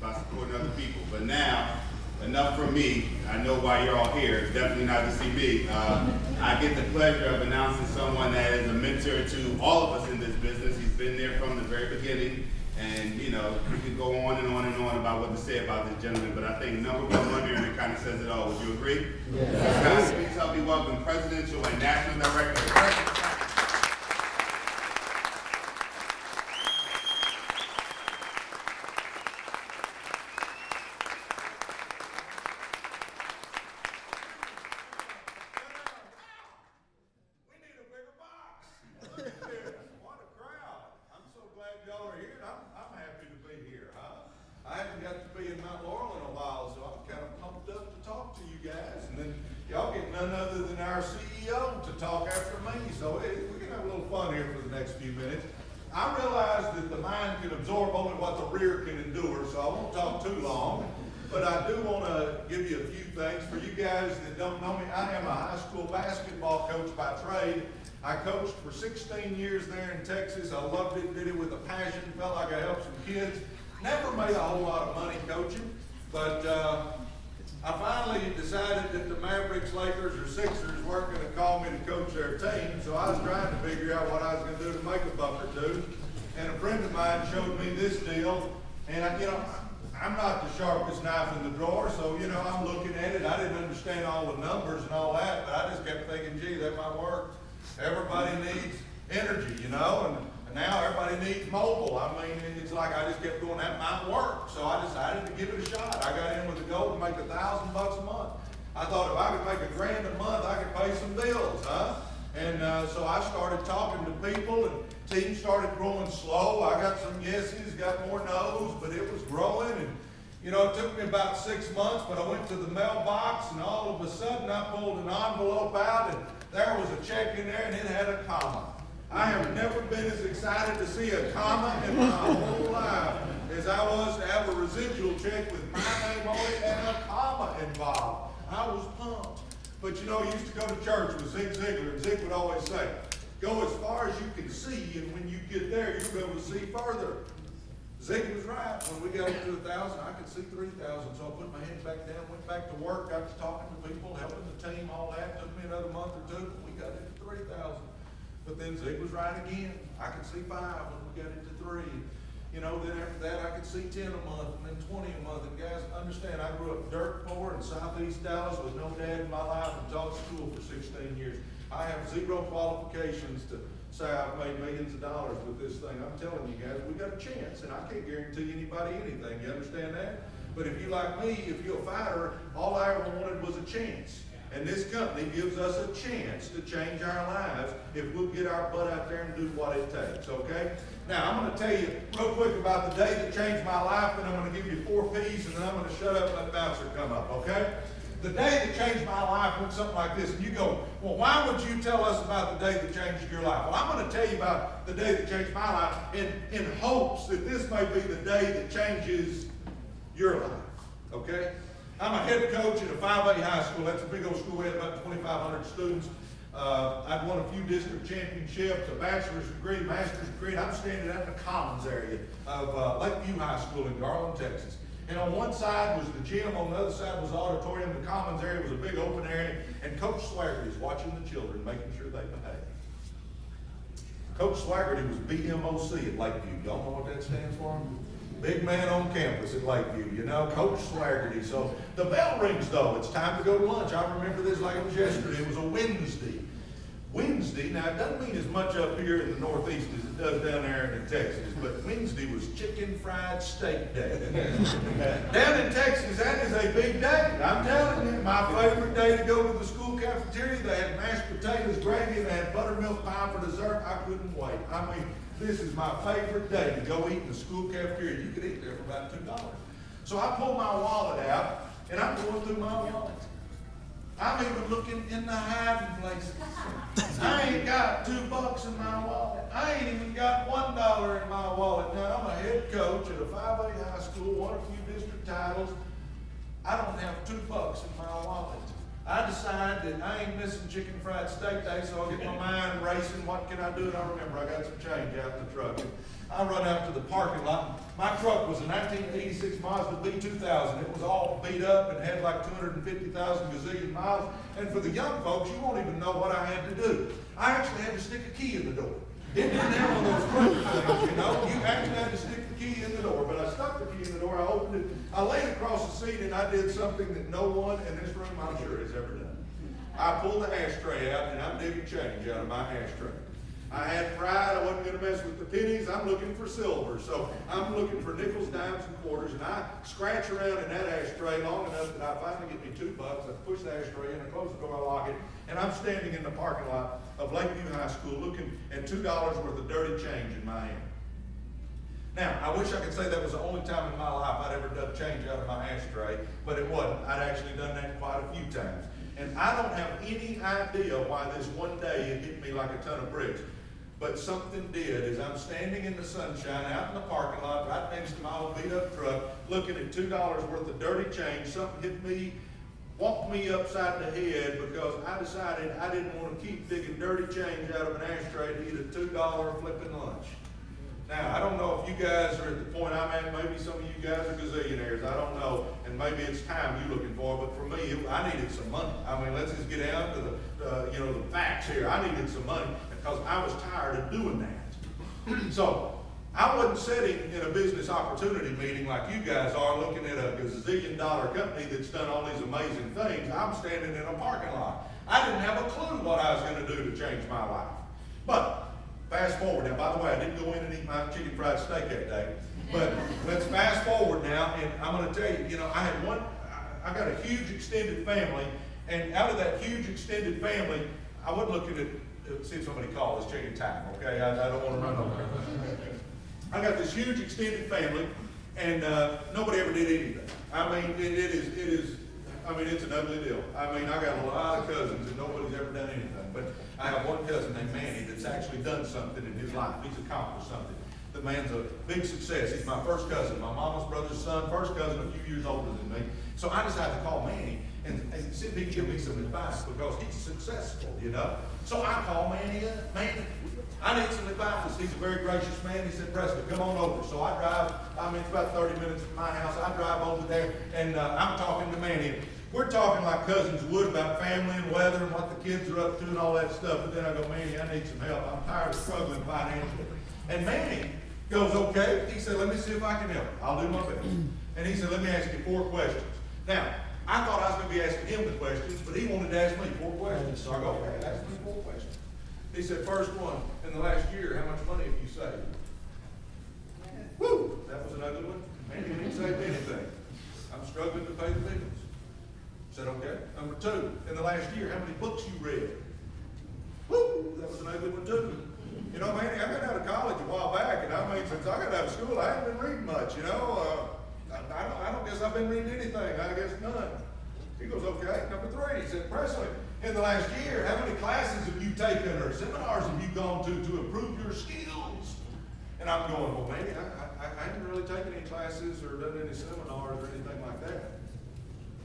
by supporting other people. But now, enough from me. I know why you're all here. It's definitely not to see me. I get the pleasure of announcing someone that is a mentor to all of us in this business. He's been there from the very beginning. And, you know, we could go on and on and on about what to say about this gentleman, but I think number one here, and it kind of says it all. Would you agree? Yes. Please help me welcome Presidential and National Director. I haven't got to be in Mount Laurel in a while, so I'm kind of pumped up to talk to you guys. And then y'all get none other than our CEO to talk after me. So we can have a little fun here for the next few minutes. I realize that the mind can absorb only what the rear can endure, so I won't talk too long. But I do want to give you a few things. For you guys that don't know me, I am a high school basketball coach by trade. I coached for 16 years there in Texas. I loved it, did it with a passion, felt like I helped some kids. Never made a whole lot of money coaching, but I finally decided that the Mavericks, Lakers, or Sixers weren't going to call me to coach their team, so I was trying to figure out what I was going to do to make a buck or two. And a friend of mine showed me this deal, and I'm not the sharpest knife in the drawer, so I'm looking at it. I didn't understand all the numbers and all that, but I just kept thinking, gee, that might work. Everybody needs energy, and now everybody needs mobile. I mean, it's like I just kept going, that might work. So I decided to give it a shot. I got in with the goal to make $1,000 a month. I thought if I could make $1,000 a month, I could pay some bills, And so I started talking to people, and teams started growing slow. I got some yeses, got more no's, but it was growing. And it took me about 6 months, but I went to the mailbox, and all of a sudden I pulled an envelope out, and there was a check in there, and it had a comma. I have never been as excited to see a comma in my whole life as I was to have a residual check with my name on it and a comma involved. I was pumped. But I used to go to church with Zig Ziglar, and Zig would always say, go as far as you can see, and when you get there, you'll be able to see further. Zig was right. When we got into 1,000, I could see 3,000. So I put my head back down, went back to work, got to talking to people, helping the team, all that. Took me another month or two, but we got into 3,000. But then Zig was right again. I could see 5 when we got into 3. Then after that, I could see 10 a month, and then 20 a month. And guys, understand, I grew up dirt poor in Southeast Dallas with no dad in my life and taught school for 16 years. I have 0 qualifications to say I've made millions of dollars with this thing. I'm telling you guys, we got a chance, and I can't guarantee anybody anything. You understand that? But if you like me, if you're a fighter, all I ever wanted was a chance. And this company gives us a chance to change our lives if we'll get our butt out there and do what it takes, okay? Now, I'm going to tell you real quick about the day that changed my life, and I'm going to give you 4 P's, and then I'm going to shut up and let bouncer come up, okay? The day that changed my life went something like this, and you go, well, why would you tell us about the day that changed your life? Well, I'm going to tell you about the day that changed my life in hopes that this may be the day that changes your life, okay? I'm a head coach at a 5A high school. That's a big old school. We had about 2,500 students. I'd won a few district championships, a bachelor's degree, master's degree. I'm standing out in the commons area of Lakeview High School in Garland, Texas. And on one side was the gym, on the other side was the auditorium. The commons area was a big open area. And Coach Swagerty is watching the children, making sure they behave. Coach Swagerty was BMOC at Lakeview. Y'all know what that stands for? Big man on campus at Lakeview, Coach Swagerty. So the bell rings, though. It's time to go to lunch. I remember this like it was yesterday. It was a Wednesday. Now it doesn't mean as much up here in the Northeast as it does down there in Texas, but Wednesday was chicken fried steak day. Down in Texas, that is a big day. I'm telling you, my favorite day to go to the school cafeteria. They had mashed potatoes, gravy, and they had buttermilk pie for dessert. I couldn't wait. I mean, this is my favorite day to go eat in the school cafeteria. You could eat there for about $2. So I pull my wallet out, and I'm going through my wallet. I'm even looking in the hiding places. I ain't got $2 in my wallet. I ain't even got $1 in my wallet. Now, I'm a head coach at a 5A high school, won a few district titles. I don't have $2 in my wallet. I decide that I ain't missing chicken fried steak day, so I'll get my mind racing. What can I do? And I remember I got some change out in the truck. And I run out to the parking lot. My truck was a 1986 Mazda B2000. It was all beat up and had like 250,000 gazillion miles. And for the young folks, you won't even know what I had to do. I actually had to stick a key in the door. It didn't have one of those clicker things, you know. You actually had to stick the key in the door. But I stuck the key in the door, I opened it, I laid across the seat, and I did something that no one in this room, I'm sure, has ever done. I pulled the ashtray out, and I'm digging change out of my ashtray. I had pride, I wasn't going to mess with the pennies, I'm looking for silver. So I'm looking for nickels, dimes, and quarters, and I scratch around in that ashtray long enough that I finally get me $2. I push the ashtray in, I close the door, I lock it, and I'm standing in the parking lot of Lakeview High School looking at $2 worth of dirty change in my hand. Now, I wish I could say that was the only time in my life I'd ever done change out of my ashtray, but it wasn't. I'd actually done that quite a few times. And I don't have any idea why this one day it hit me like a ton of bricks. But something did. As I'm standing in the sunshine out in the parking lot right next to my old beat up truck looking at $2 worth of dirty change, something hit me, walked me upside the head because I decided I didn't want to keep digging dirty change out of an ashtray to eat a $2 flipping lunch. Now, I don't know if you guys are at the point I'm at. Maybe some of you guys are gazillionaires. I don't know. And maybe it's time you're looking for. But for me, I needed some money. I mean, let's just get down to the facts here. I needed some money because I was tired of doing that. So I wasn't sitting in a business opportunity meeting like you guys are looking at a gazillion-dollar company that's done all these amazing things. I'm standing in a parking lot. I didn't have a clue what I was going to do to change my life. But fast forward. Now, by the way, I didn't go in and eat my chicken fried steak that day. But let's fast forward now, and I'm going to tell you, I got a huge extended family, and out of that huge extended family, I wasn't looking at, see if somebody called, it's checking time, okay? I don't want to run over. I got this huge extended family, and nobody ever did anything. I mean, it's an ugly deal. I mean, I got a lot of cousins, and nobody's ever done anything. But I have one cousin named Manny that's actually done something in his life. He's accomplished something. The man's a big success. He's my first cousin, my mama's brother's son, first cousin a few years older than me. So I decided to call Manny and see if he can give me some advice because he's successful, you know. So I call Manny up. Manny, I need some advice. He's a very gracious man. He said, Presley, come on over. So I drive, it's about 30 minutes from my house. I drive over there and I'm talking to Manny. We're talking like cousins would about family and weather and what the kids are up to and all that stuff. But then I go, Manny, I need some help. I'm tired of struggling financially. And Manny goes, okay. He said, let me see if I can help. I'll do my best. And he said, let me ask you 4 questions. Now, I thought I was going to be asking him the questions, but he wanted to ask me 4 questions. So I go, okay, ask me 4 questions. He said, first one, in the last year, how much money have you saved? Woo! That was an ugly one. Manny didn't save anything. I'm struggling to pay the bills. I said, okay. Number 2, in the last year, how many books you read? Woo! That was an ugly one too. You know, Manny, I got out of college a while back, and since I got out of school, I haven't been reading much, you know. I don't guess I've been reading anything. I guess none. He goes, okay. Number 3, he said, Presley, in the last year, how many classes have you taken or seminars have you gone to improve your skills? And I'm going, well, Manny, I haven't really taken any classes or done any seminars or anything like that.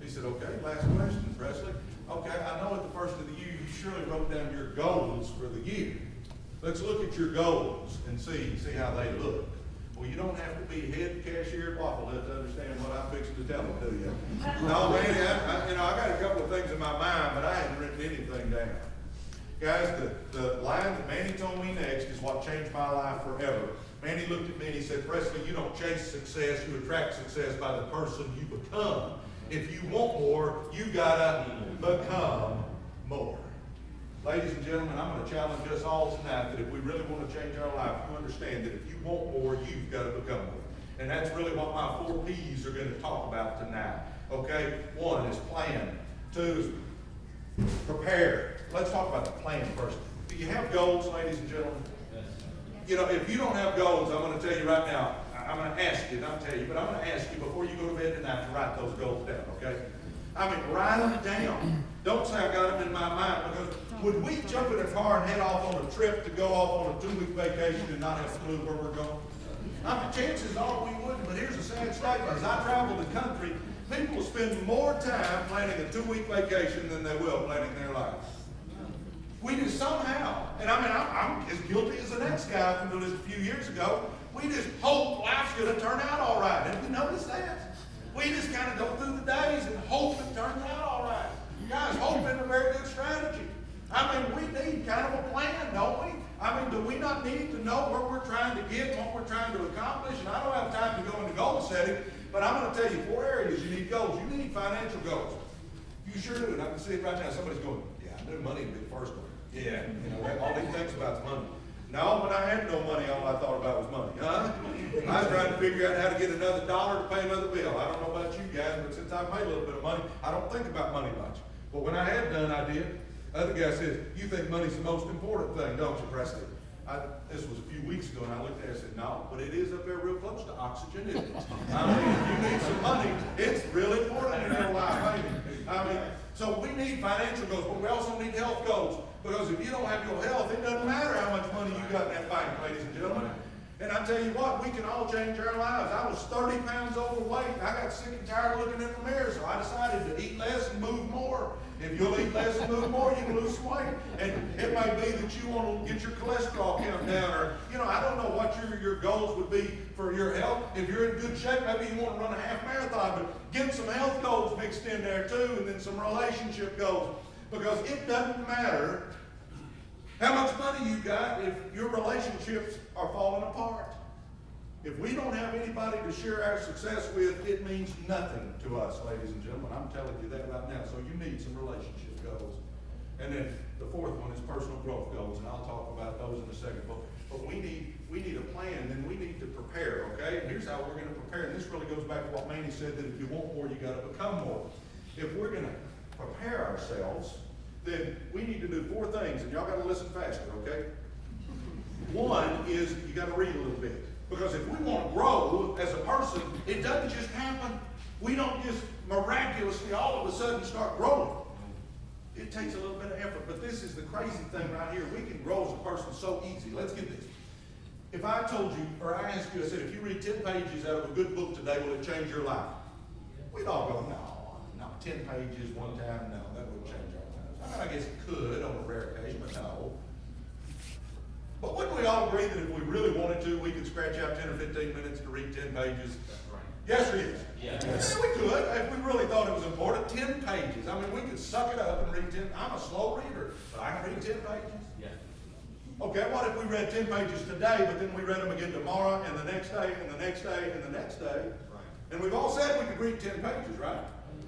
He said, okay, last question, Presley. Okay, I know at the first of the year, you surely wrote down your goals for the year. Let's look at your goals and see how they look. Well, you don't have to be head cashier at Waffle Hut to understand what I'm fixing to tell them, do you? No, Manny, I got a couple of things in my mind, but I hadn't written anything down. Guys, the line that Manny told me next is what changed my life forever. Manny looked at me and he said, Presley, you don't chase success, you attract success by the person you become. If you want more, you gotta become more. Ladies and gentlemen, I'm going to challenge us all tonight that if we really want to change our life, you understand that if you want more, you've got to become more. And that's really what my 4 P's are going to talk about tonight. Okay? 1 is plan. 2 is prepare. Let's talk about the plan first. Do you have goals, ladies and gentlemen? Yes. You know, if you don't have goals, I'm going to tell you right now, I'm going to ask you, not tell you, but I'm going to ask you before you go to bed tonight to write those goals down, okay? Write them down. Don't say I got them in my mind, because would we jump in a car and head off on a trip to go off on a 2-week vacation and not have a clue where we're going? Chances are we wouldn't, but here's a sad statement. As I travel the country, People will spend more time planning a 2-week vacation than they will planning their life. We just somehow, and I mean, I'm as guilty as the next guy from doing this a few years ago, we just hope life's going to turn out all right. Have you noticed that? We just kind of go through the days and hope it turns out all right. Guys, hope is a very good strategy. I mean, we need kind of a plan, don't we? I mean, do we not need to know where we're trying to get and what we're trying to accomplish? And I don't have time to go into goal setting, but I'm going to tell you 4 areas you need goals. You need financial goals. You sure do. And I can see it right now. Somebody's going, yeah, I knew money would be the first one. Yeah, you know, all he thinks about is money. No, when I had no money, all I thought about was money. Huh? I was trying to figure out how to get another dollar to pay another bill. I don't know about you guys, but since I've made a little bit of money, I don't think about money much. But when I had done, I did. Other guy says, you think money's the most important thing, don't you, Presley? This was a few weeks ago, and I looked at it and said, no, but it is up there real close to oxygen, isn't it? I mean, if you need some money, it's really important in your life, ain't it? I mean, so we need financial goals, but we also need health goals. Because if you don't have your health, it doesn't matter how much money you got in that bank, ladies and gentlemen. And I tell you what, we can all change our lives. I was 30 pounds overweight. I got sick and tired of looking in the mirror, so I decided to eat less and move more. If you'll eat less and move more, you can lose some weight. And it may be that you want to get your cholesterol count down, or, you know, I don't know what your goals would be for your health. If you're in good shape, maybe you want to run a half marathon, but get some health goals mixed in there too, and then some relationship goals. Because it doesn't matter how much money you got if your relationships are falling apart. If we don't have anybody to share our success with, it means nothing to us, ladies and gentlemen. I'm telling you that right now. So you need some relationship goals. And then the fourth one is personal growth goals, and I'll talk about those in a second. But we need a plan, and we need to prepare, okay? And here's how we're going to prepare. And this really goes back to what Manny said, that if you want more, you got to become more. If we're going to prepare ourselves, then we need to do 4 things, and y'all got to listen faster, okay? One is you got to read a little bit. Because if we want to grow as a person, it doesn't just happen. We don't just miraculously all of a sudden start growing. It takes a little bit of effort, but this is the crazy thing right here. We can grow as a person so easy. Let's get this. If I told you, or I asked you, I said, if you read 10 pages out of a good book today, will it change your life? We'd all go, no, 10 pages one time, no, that wouldn't change our lives. I mean, I guess it could on a rare occasion, but no. But wouldn't we all agree that if we really wanted to, we could scratch out 10 or 15 minutes to read 10 pages? That's right. Yes or yes? Yes. Yeah, we could, if we really thought it was important. 10 pages. I mean, we could suck it up and read 10. I'm a slow reader, but I can read 10 pages. Yeah. Okay, what if we read 10 pages today, but then we read them again tomorrow, and the next day, and the next day, and the next day? Right. And we've all said we could read 10 pages, right?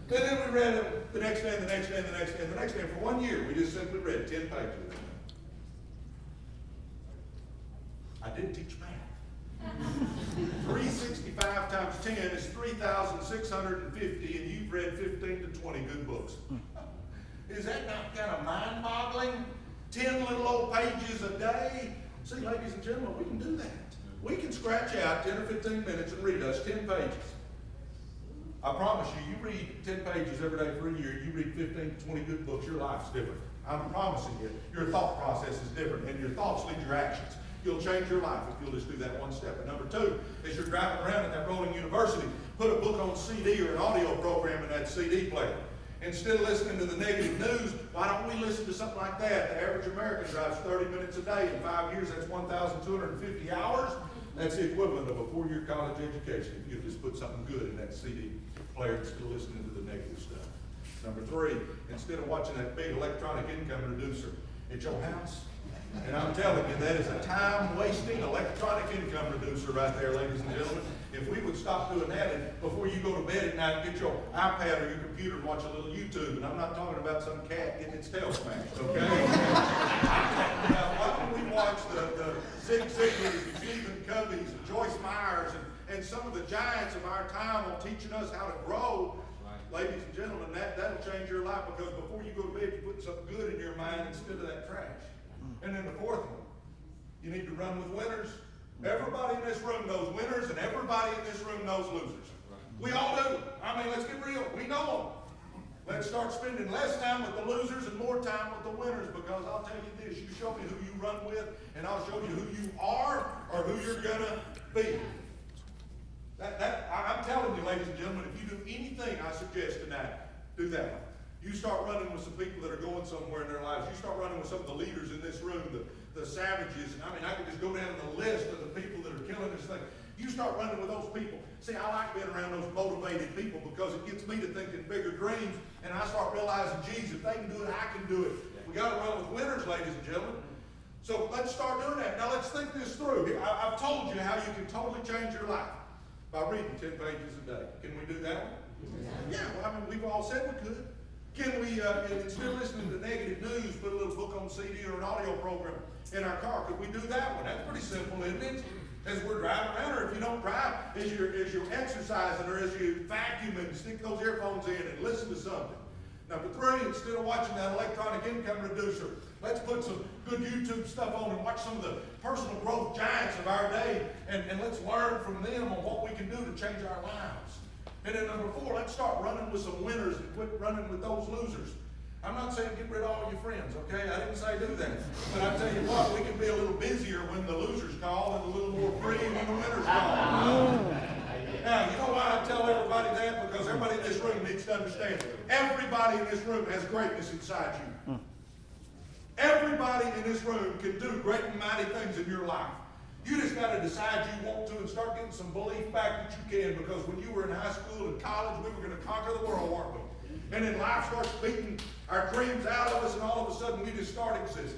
And then we read them the next day, and the next day, and the next day, and the next day. And for 1 year, we just simply read 10 pages. I did teach math. 365 times 10 is 3,650, and you've read 15 to 20 good books. Is that not kind of mind-boggling? 10 little old pages a day. See, ladies and gentlemen, we can do that. We can scratch out 10 or 15 minutes and read us 10 pages. I promise you, you read 10 pages every day for a year, you read 15 to 20 good books, your life's different. I'm promising you, your thought process is different, and your thoughts lead your actions. You'll change your life if you'll just do that one step. And number 2, as you're driving around at that rolling university, put a book on CD or an audio program in that CD player. Instead of listening to the negative news, why don't we listen to something like that? The average American drives 30 minutes a day. In 5 years, that's 1,250 hours. That's the equivalent of a 4-year college education if you just put something good in that CD player instead of listening to the negative stuff. Number 3, instead of watching that big electronic income reducer at your house, and I'm telling you, that is a time-wasting electronic income reducer right there, ladies and gentlemen. If we would stop doing that, and before you go to bed at night, get your iPad or your computer and watch a little YouTube. And I'm not talking about some cat getting its tail smashed, okay? Now, why don't we watch the Zig Ziglars and Stephen Coveys and Joyce Myers and some of the giants of our time on teaching us how to grow? Right. Ladies and gentlemen, that'll change your life, because before you go to bed, you put something good in your mind instead of that trash. And then the 4th one, you need to run with winners. Everybody in this room knows winners, and everybody in this room knows losers. We all do. I mean, let's get real. We know them. Let's start spending less time with the losers and more time with the winners, because I'll tell you this, you show me who you run with, and I'll show you who you are or who you're going to be. I'm I'm telling you, ladies and gentlemen, if you do anything I suggest tonight, do that one. You start running with some people that are going somewhere in their lives. You start running with some of the leaders in this room, the savages. And I mean, I could just go down the list of the people that are killing this thing. You start running with those people. See, I like being around those motivated people because it gets me to thinking bigger dreams. And I start realizing, geez, if they can do it, I can do it. We got to run with winners, ladies and gentlemen. So let's start doing that. Now let's think this through. I've told you how you can totally change your life by reading 10 pages a day. Can we do that one? Yeah, well, I mean, we've all said we could. Can we, instead of listening to negative news, put a little book on CD or an audio program in our car? Could we do that one? That's pretty simple, isn't it? As we're driving around, or if you don't drive, as you're exercising, or as you vacuuming, stick those earphones in and listen to something. Number 3, instead of watching that electronic income reducer, let's put some good YouTube stuff on and watch some of the personal growth giants of our day, and let's learn from them on what we can do to change our lives. And then number 4, let's start running with some winners and quit running with those losers. I'm not saying get rid of all your friends, okay? I didn't say do that. But I tell you what, we can be a little busier when the losers call and a little more free when the winners call. Now, you know why I tell everybody that? Because everybody in this room needs to understand. Everybody in this room has greatness inside you. Everybody in this room can do great and mighty things in your life. You just got to decide you want to and start getting some belief back that you can, because when you were in high school and college, we were going to conquer the world, weren't we? And then life starts beating our dreams out of us, and all of a sudden we just start existing.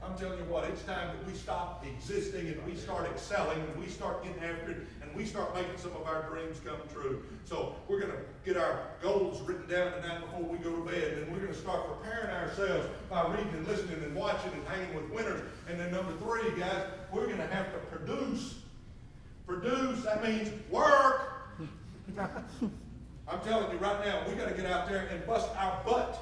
I'm telling you what, it's time that we stop existing and we start excelling and we start getting after it and we start making some of our dreams come true. So we're going to get our goals written down tonight before we go to bed, and we're going to start preparing ourselves by reading and listening and watching and hanging with winners. And then number 3, guys, we're going to have to produce. Produce, that means work. I'm telling you right now, we got to get out there and bust our butt.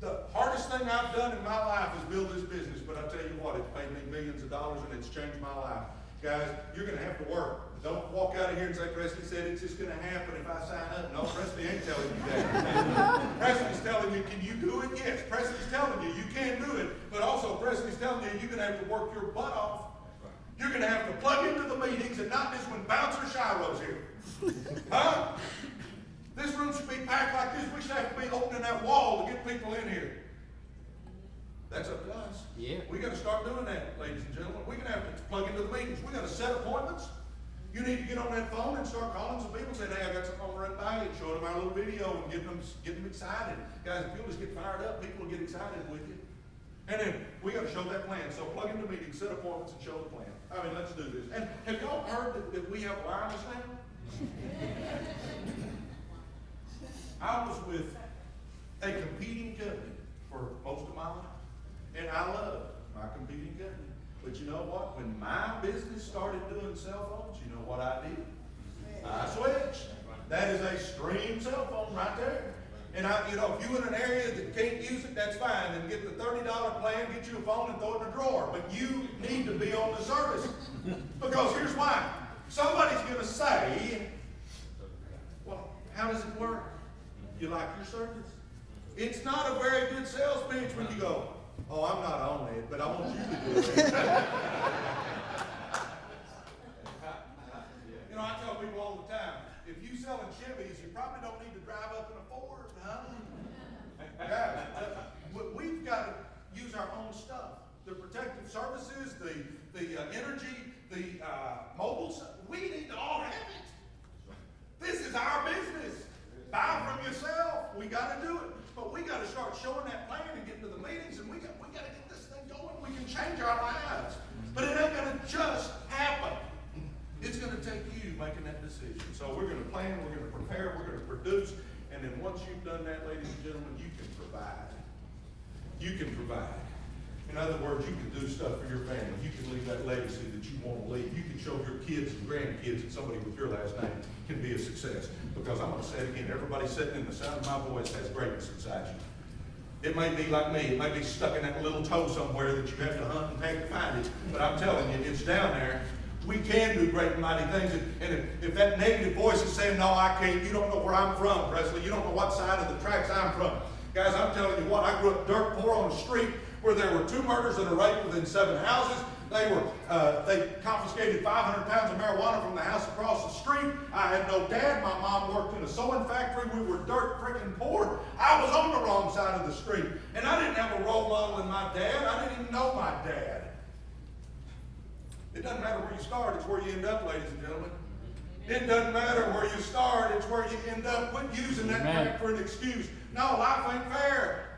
The hardest thing I've done in my life is build this business, but I tell you what, it's paid me millions of dollars and it's changed my life. Guys, you're going to have to work. Don't walk out of here and say, Presley said it's just going to happen if I sign up. No, Presley ain't telling you that. Presley's telling you, can you do it? Yes. Presley's telling you, you can do it. But also, Presley's telling you, you're going to have to work your butt off. You're going to have to plug into the meetings and not just when Bouncer Shiloh's here. Huh? This room should be packed like this. We should have to be opening that wall to get people in here. That's up to us. Yeah. We got to start doing that, ladies and gentlemen. We're going to have to plug into the meetings. We got to set appointments. You need to get on that phone and start calling some people and saying, hey, I got something to run by you, and showing them our little video and getting them excited. Guys, if you'll just get fired up, people will get excited with you. And then we got to show that plan. So plug into meetings, set appointments, and show the plan. I mean, let's do this. And have y'all heard that we have wireless now? I was with a competing company for most of my life, and I love my competing company. But you know what? When my business started doing cell phones, you know what I did? I switched. That is a stream cell phone right there. And if you're in an area that can't use it, that's fine. Then get the $30 plan, get you a phone, and throw it in a drawer. But you need to be on the service. Because here's why. Somebody's going to say, well, how does it work? You like your service? It's not a very good sales pitch when you go, oh, I'm not on it, but I want you to do it. I tell people all the time, if you selling Chevys, you probably don't need to drive up in a Ford, huh? Yeah, we've got to use our own stuff. The protective services, the energy, the mobile stuff. We need to all have it. This is our business. Buy from yourself. We got to do it. But we got to start showing that plan and getting to the meetings, and we got to get this thing going. We can change our lives. But it ain't going to just happen. It's going to take you making that decision. So we're going to plan, we're going to prepare, we're going to produce, and then once you've done that, ladies and gentlemen, you can provide. You can provide. In other words, you can do stuff for your family. You can leave that legacy that you want to leave. You can show your kids and grandkids that somebody with your last name can be a success. Because I'm going to say it again, everybody sitting in the sound of my voice has greatness inside you. It may be like me. It may be stuck in that little toe somewhere that you have to hunt and peck to find it. But I'm telling you, it's down there. We can do great and mighty things. And if that negative voice is saying, no, I can't, you don't know where I'm from, Presley. You don't know what side of the tracks I'm from. Guys, I'm telling you what, I grew up dirt poor on the street where there were 2 murders and a rape within 7 houses. They confiscated 500 pounds of marijuana from the house across the street. I had no dad. My mom worked in a sewing factory. We were dirt freaking poor. I was on the wrong side of the street. And I didn't have a role model in my dad. I didn't even know my dad. It doesn't matter where you start, it's where you end up, ladies and gentlemen. It doesn't matter where you start, it's where you end up. Quit using that crap for an excuse. No, life ain't fair.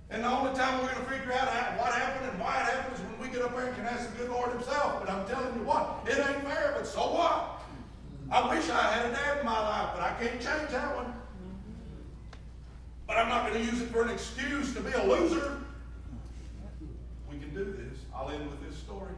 And the only time we're going to figure out what happened and why it happened is when we get up there and can ask the good Lord himself. But I'm telling you what, it ain't fair, but so what? I wish I had a dad in my life, but I can't change that one. But I'm not going to use it for an excuse to be a loser. We can do this. I'll end with this story.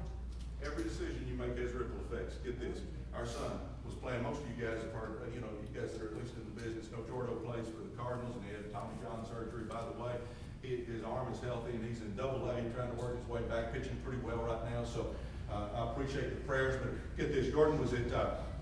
Every decision you make has ripple effects. Get this. Our son was playing. Most of you guys have heard, you guys that are at least in the business know Jordo plays for the Cardinals, and he had Tommy John surgery, by the way. His arm is healthy, and he's in Double-A, trying to work his way back, pitching pretty well right now. So I appreciate the prayers. But get this, Jordan was at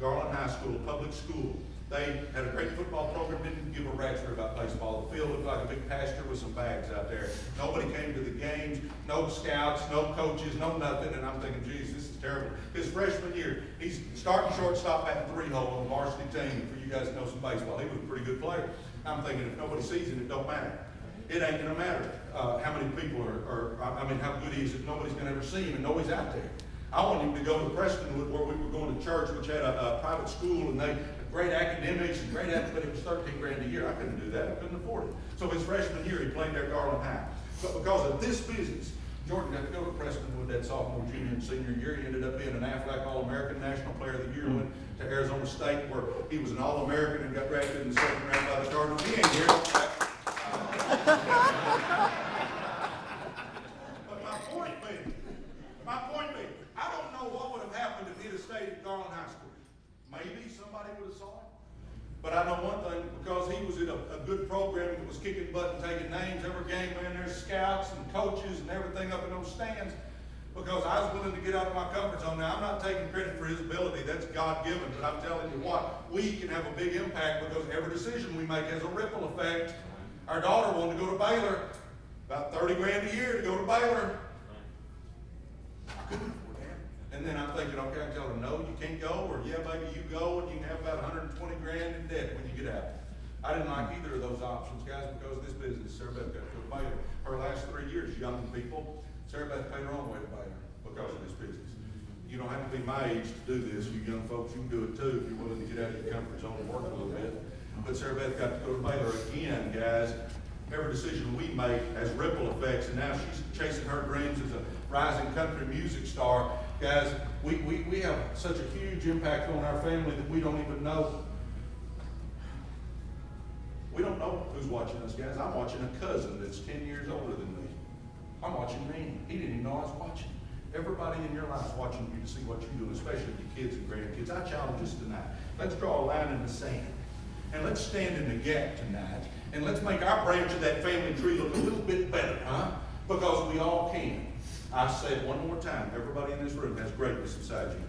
Garland High School, public school. They had a great football program, didn't give a rat's about baseball. The field looked like a big pasture with some bags out there. Nobody came to the games, no scouts, no coaches, no nothing. And I'm thinking, geez, this is terrible. His freshman year, he's starting shortstop at the 3-hole on the varsity team. For you guys that know some baseball, he was a pretty good player. I'm thinking, if nobody sees him, it don't matter. It ain't gonna matter how many people how good he is if nobody's gonna ever see him and nobody's out there. I want him to go to Prestonwood, where we were going to church, which had a private school, and they had great academics and great but it was $13,000 a year. I couldn't do that. I couldn't afford it. So his freshman year, he played there at Garland High. But because of this business, Jordan got to go to Prestonwood that sophomore, junior, and senior year. He ended up being an Aflac All-American, National Player of the Year, went to Arizona State, where he was an All-American and got drafted in the second round by the Cardinals. He ain't here. But my point being, I don't know what would have happened if he'd have stayed at Garland High School. Maybe somebody would have saw him. But I know one thing, because he was in a good program that was kicking butt and taking names every game, man, there's scouts and coaches and everything up in those stands, because I was willing to get out of my comfort zone. Now, I'm not taking credit for his ability. That's God-given. But I'm telling you what, we can have a big impact because every decision we make has a ripple effect. Our daughter wanted to go to Baylor, about $30,000 a year to go to Baylor. I couldn't afford that. And then I'm thinking, okay, I tell her, no, you can't go, or yeah, baby, you go, and you can have about $120,000 in debt when you get out. I didn't like either of those options, guys, because of this business. Sarah Beth got to go to Baylor. Her last 3 years, young people, Sarah Beth paid her own way to Baylor because of this business. You don't have to be my age to do this. You young folks, you can do it too if you're willing to get out of your comfort zone and work a little bit. But Sarah Beth got to go to Baylor again, guys. Every decision we make has ripple effects, and now she's chasing her dreams as a rising country music star. Guys, we have such a huge impact on our family that we don't even know. We don't know who's watching us, guys. I'm watching a cousin that's 10 years older than me. I'm watching me. He didn't even know I was watching. Everybody in your life is watching you to see what you do, especially your kids and grandkids. I challenge us tonight. Let's draw a line in the sand. And let's stand in the gap tonight. And let's make our branch of that family tree look a little bit better, huh? Because we all can. I say it one more time. Everybody in this room has greatness inside you.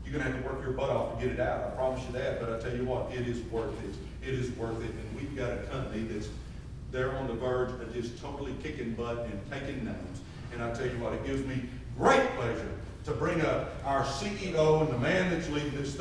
You're going to have to work your butt off to get it out. I promise you that. But I tell you what, it is worth it. It is worth it. And we've got a company that's there on the verge of just totally kicking butt and taking names. And I tell you what, it gives me great pleasure to bring up our CEO and the man that's leading this thing.